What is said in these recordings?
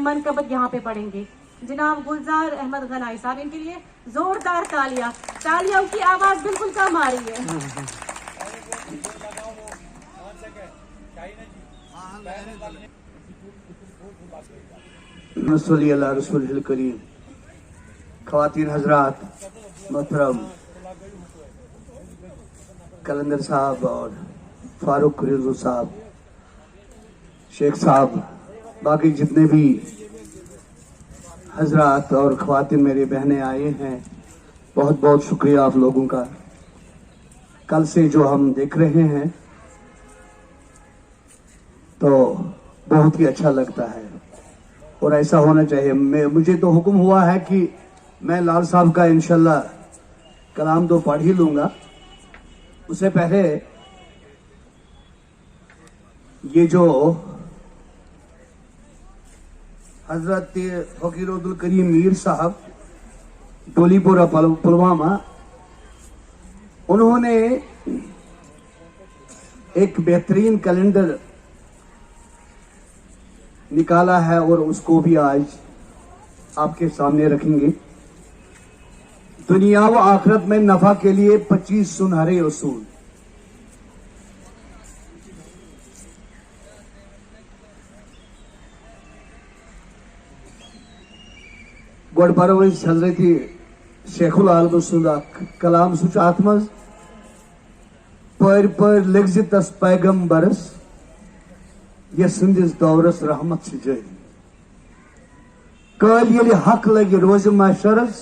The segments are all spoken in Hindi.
मनकबत यहाँ पे पढ़ेंगे। जनाब गुलजार अहमद गनाई साहब, इनके लिए जोरदार तालियां। तालियों की आवाज बिल्कुल कम आ रही है। रसूल करीम, ख़वातीन हजरात, मोहतरम कलंदर साहब और फारूक रिजू साहब, शेख साहब, बाकी जितने भी हजरात और ख़वातीन मेरी बहनें आए हैं, बहुत बहुत शुक्रिया आप लोगों का। कल से जो हम देख रहे हैं तो बहुत ही अच्छा लगता है और ऐसा होना चाहिए। मुझे तो हुक्म हुआ है कि मैं लाल साहब का इंशाल्लाह कलाम तो पढ़ ही लूंगा। उससे पहले ये जो हजरत फकीरुल करीम मीर साहब डोलीपुरा पुलवामा, उन्होंने एक बेहतरीन कैलेंडर निकाला है और उसको भी आज आपके सामने रखेंगे। दुनिया व आखिरत में नफा के लिए 25 सुनहरे उसूल। गोड परवरिश हजरती शेखुल आलम सुंदा कलाम सुच आत्मज पर पर लिखज तस पैगंबरस ये संदिस दौरस रहमत से जारी कल ये हक लगे रोज माशरस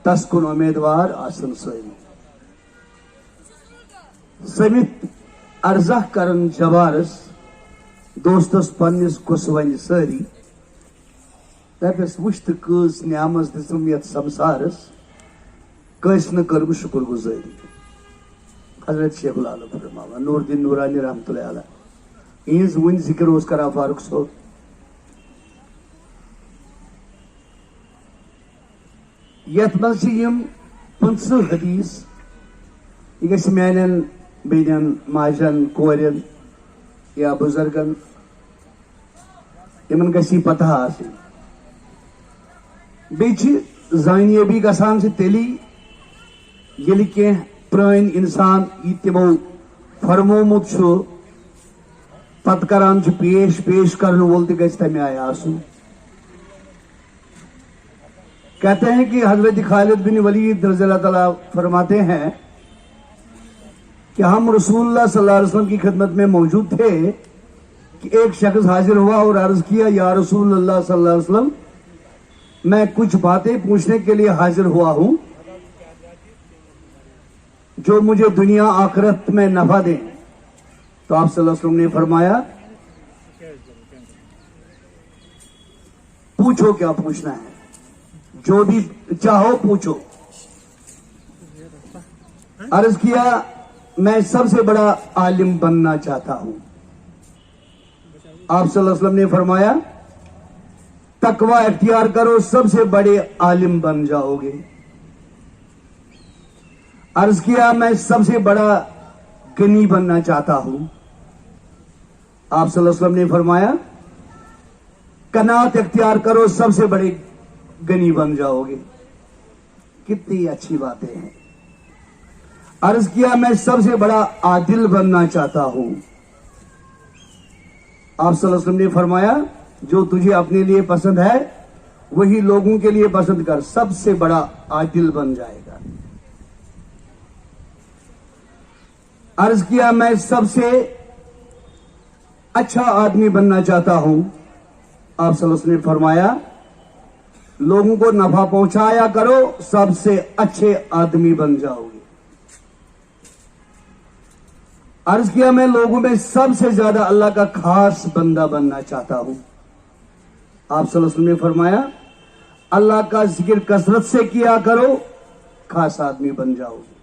तस कुन उम्मीदवार आसन सोई समित अर्जा करन जवारस दोस्तस पन्निस कुस वन सारी दपस वुश्त कस न्यामस दिसम यत संसारस कस न कर शुक्र गुजारी। हजरत शेखुल आलम फरमावा नूरुद्दीन नूरानी रहमतुल्लाह अलैह इस वन जिक्र उस करा फारूक साहब। यथ मज 50 हदीस यह गस मान बेन माजन कोरन या बुजुर्गन इन गस पता आसनी जानिए भी गसान से तेली ये कह प्रान इंसान यह तमो फरमोमुत पत करान पेश पेश करने वोल तमें आय आसुन। कहते हैं कि हजरत खालिद बिन वलीद रज़ियल्लाहु तआला फरमाते हैं कि हम रसूलुल्लाह सल्लल्लाहु अलैहि वसल्लम की खिदमत में मौजूद थे कि एक शख्स हाजिर हुआ और अर्ज किया, या रसूलुल्लाह सल्लल्लाहु अलैहि वसल्लम, मैं कुछ बातें पूछने के लिए हाजिर हुआ हूं जो मुझे दुनिया आखिरत में नफा दें। तो आप सल्लल्लाहु अलैहि वसल्लम ने फरमाया, पूछो क्या पूछना है, जो भी चाहो पूछो। अर्ज किया, मैं सबसे बड़ा आलिम बनना चाहता हूं। आप सल्लल्लाहु अलैहि वसल्लम ने फरमाया, तकवा इख्तियार करो, सबसे बड़े आलिम बन जाओगे। अर्ज किया, मैं सबसे बड़ा गनी बनना चाहता हूं। आप सल्लल्लाहु अलैहि वसल्लम ने फरमाया, कनात इख्तियार करो, सबसे बड़े गनी बन जाओगे। कितनी अच्छी बातें हैं। अर्ज किया, मैं सबसे बड़ा आदिल बनना चाहता हूं। आप सल्लल्लाहु अलैहि वसल्लम ने फरमाया, जो तुझे अपने लिए पसंद है वही लोगों के लिए पसंद कर, सबसे बड़ा आदिल बन जाएगा। अर्ज किया, मैं सबसे अच्छा आदमी बनना चाहता हूं। आप सल्लल्लाहु अलैहि वसल्लम ने फरमाया, लोगों को नफा पहुंचाया करो, सबसे अच्छे आदमी बन जाओगे। अर्ज किया, मैं लोगों में सबसे ज्यादा अल्लाह का खास बंदा बनना चाहता हूं। आप सल्लल्लाहु अलैहि वसल्लम ने फरमाया, अल्लाह का जिक्र कसरत से किया करो, खास आदमी बन जाओगे।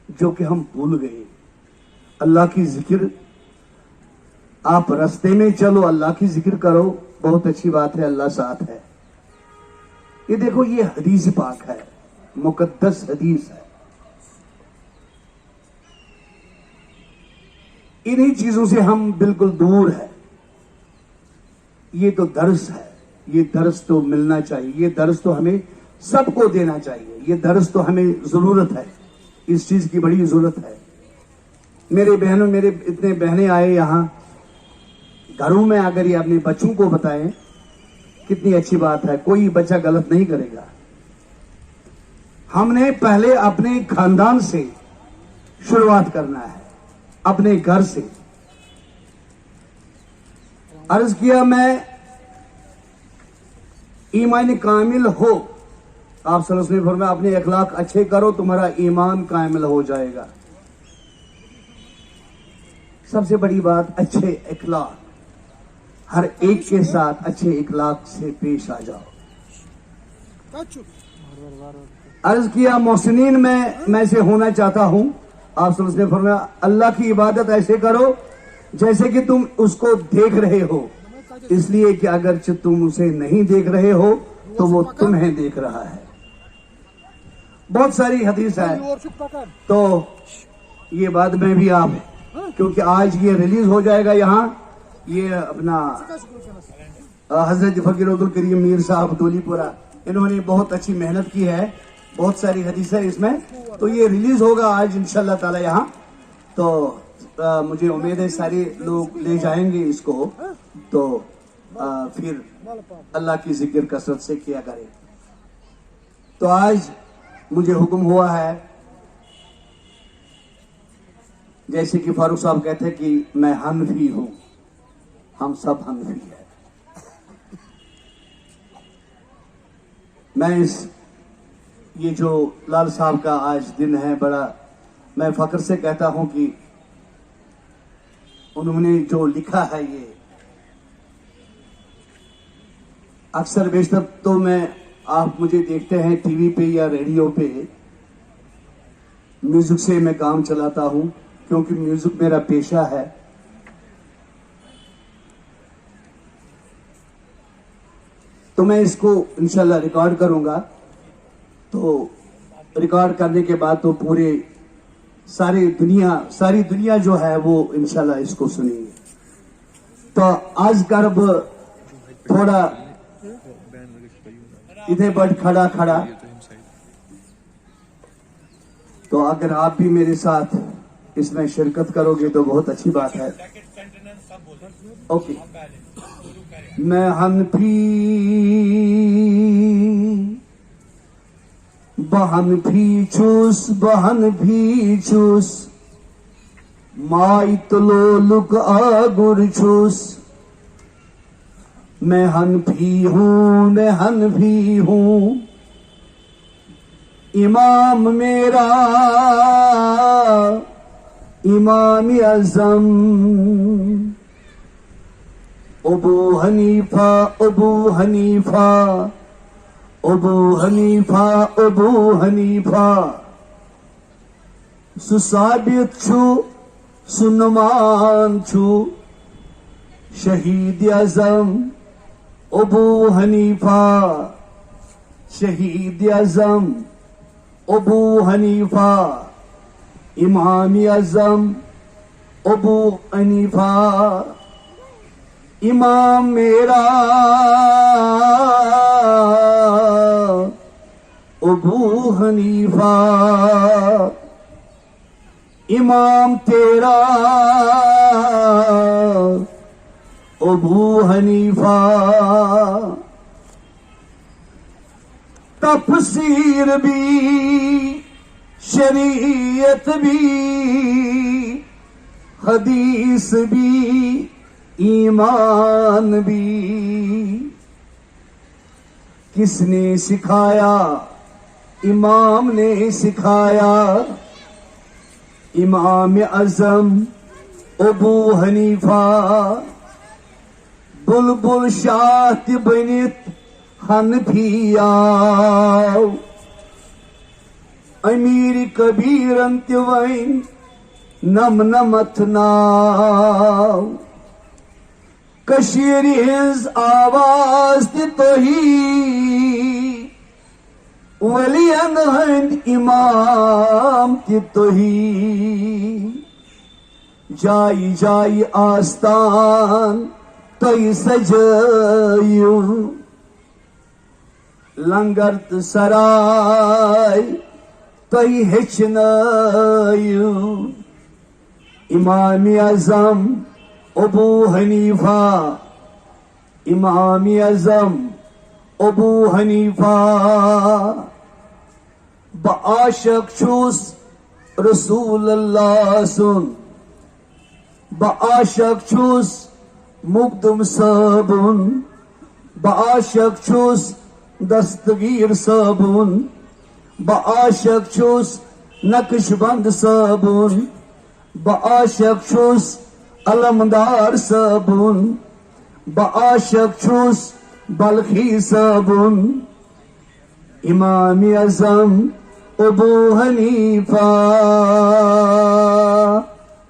जो कि हम भूल गए। अल्लाह की जिक्र, आप रास्ते में चलो, अल्लाह की जिक्र करो, बहुत अच्छी बात है, अल्लाह साथ है। ये देखो, ये हदीस पाक है, मुकद्दस हदीस है। इन्हीं चीजों से हम बिल्कुल दूर है। ये तो दर्स है, ये दर्स तो मिलना चाहिए, ये दर्स तो हमें सबको देना चाहिए, ये दर्स तो हमें जरूरत है, इस चीज की बड़ी जरूरत है। मेरे बहनों, मेरे इतने बहनें आए यहाँ घरों में, अगर ये अपने बच्चों को बताएं कितनी अच्छी बात है, कोई बच्चा गलत नहीं करेगा। हमने पहले अपने खानदान से शुरुआत करना है, अपने घर से। अर्ज किया मैं ईमान कामिल हो, आप सल्लल्लाहु अलैहि वसल्लम ने फरमाया अपने अखलाक अच्छे करो, तुम्हारा ईमान कामिल हो जाएगा। सबसे बड़ी बात अच्छे अखलाक, हर एक के साथ अच्छे अखलाक से पेश आ जाओ। अर्ज किया मोहसिनीन मैं से होना चाहता हूं, आप सल्लल्लाहु अलैहि वसल्लम ने फरमाया अल्लाह की इबादत ऐसे करो जैसे कि तुम उसको देख रहे हो, इसलिए कि अगर तुम उसे नहीं देख रहे हो तो वो तुम्हें देख रहा है। बहुत सारी हदीस है, तो ये बाद में भी आप, क्योंकि आज ये रिलीज हो जाएगा यहाँ, ये अपना हजरत फकीर अब्दुल करीम मीर साहब दोलीपुरा, इन्होंने बहुत अच्छी मेहनत की है, बहुत सारी हदीस है इसमें, तो ये रिलीज होगा आज इंशाल्लाह ताला यहाँ। तो मुझे उम्मीद है सारे लोग ले जाएंगे इसको, तो फिर अल्लाह की जिक्र कसरत से किया करें। तो आज मुझे हुक्म हुआ है, जैसे कि फारूक साहब कहते हैं कि मैं हनफी हूं, हम सब हनफी है। मैं ये जो लाल साहब का आज दिन है, बड़ा मैं फख्र से कहता हूं कि उन्होंने जो लिखा है, ये अक्सर बेशतर तो आप मुझे देखते हैं टीवी पे या रेडियो पे, म्यूजिक से मैं काम चलाता हूं क्योंकि म्यूजिक मेरा पेशा है। तो मैं इसको इंशाल्लाह रिकॉर्ड करूंगा, तो रिकॉर्ड करने के बाद तो पूरे सारी दुनिया जो है वो इंशाल्लाह इसको सुनेंगे। तो आज गर्भ थोड़ा इधर बट खड़ा, तो अगर आप भी मेरे साथ इसमें शिरकत करोगे तो बहुत अच्छी बात है। ओके, मैं हनफी बहन भी चूस माई तलो लुक आगुर चूस। मैं हनफी हूँ इमाम मेरा इमाम आज़म अबू हनीफा सुसाबित छु सुनमान छु शहीद आज़म अबू हनीफा शहीद आज़म अबू हनीफा इमाम आज़म अबू हनीफा इमाम मेरा अबू हनीफा इमाम तेरा अबू हनीफा। तफसीर भी शरीयत भी हदीस भी ईमान भी किसने सिखाया? इमाम ने सिखाया। इमाम आज़म अबू हनीफा बुलबुल शात बनित हनफिया अमीर कबीरन तिवैन नम नमथ नाव कशीर हिंस आवाज तोही वलियन हंद इमाम तोही जाई जाई आस्तान तोय सजायू लंगरत सराय तोय हेचनायू इमाम आजम अबू हनीफा इमाम आजम अबू हनीफा बाशक छूस रसूल अल्लाह सुन बाशक छूस मुकदम सबुन बाशक छूस दस्तगीर सबुन बाशक छूस नक्शबंद सबुन बाशक छूस अलमदार सबुन बाशक छूस बल्खी सबुन इमाम आजम अबू हनीफा।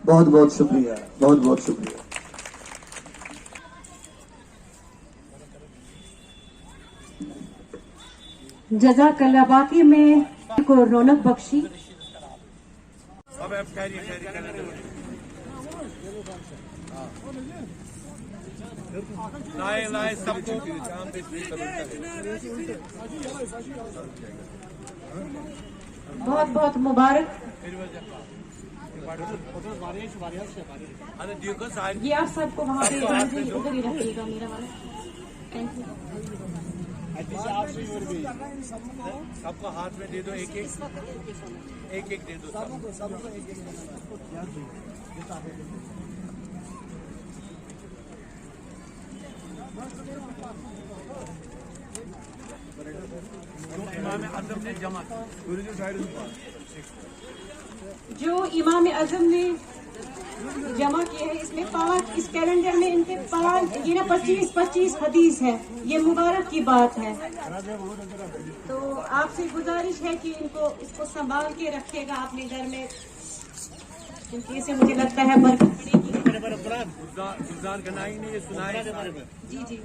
बहुत बहुत शुक्रिया, बहुत बहुत शुक्रिया। जज़ाकल्लाह। बाकी में को रौनक बख्शी। लाए सबको बहुत बहुत मुबारक। ये आप सबको वहाँ पे उधर ही रखिएगा मेरा वाला। Thank you. सबको हाथ में दे दो, एक एक दे दो सबको इमाम आजम ने जमा जो इमाम आजम ने जमा किए हैं, इसमें 5 इस कैलेंडर में इनके 5 ये ना 25 हदीस है। ये मुबारक की बात है। तो आपसे गुजारिश है कि इसको संभाल के रखिएगा अपने घर में, क्योंकि इसे मुझे लगता है बरकत पड़ेगी। गुलजार गनाई ने ये सुनाया। जी जी।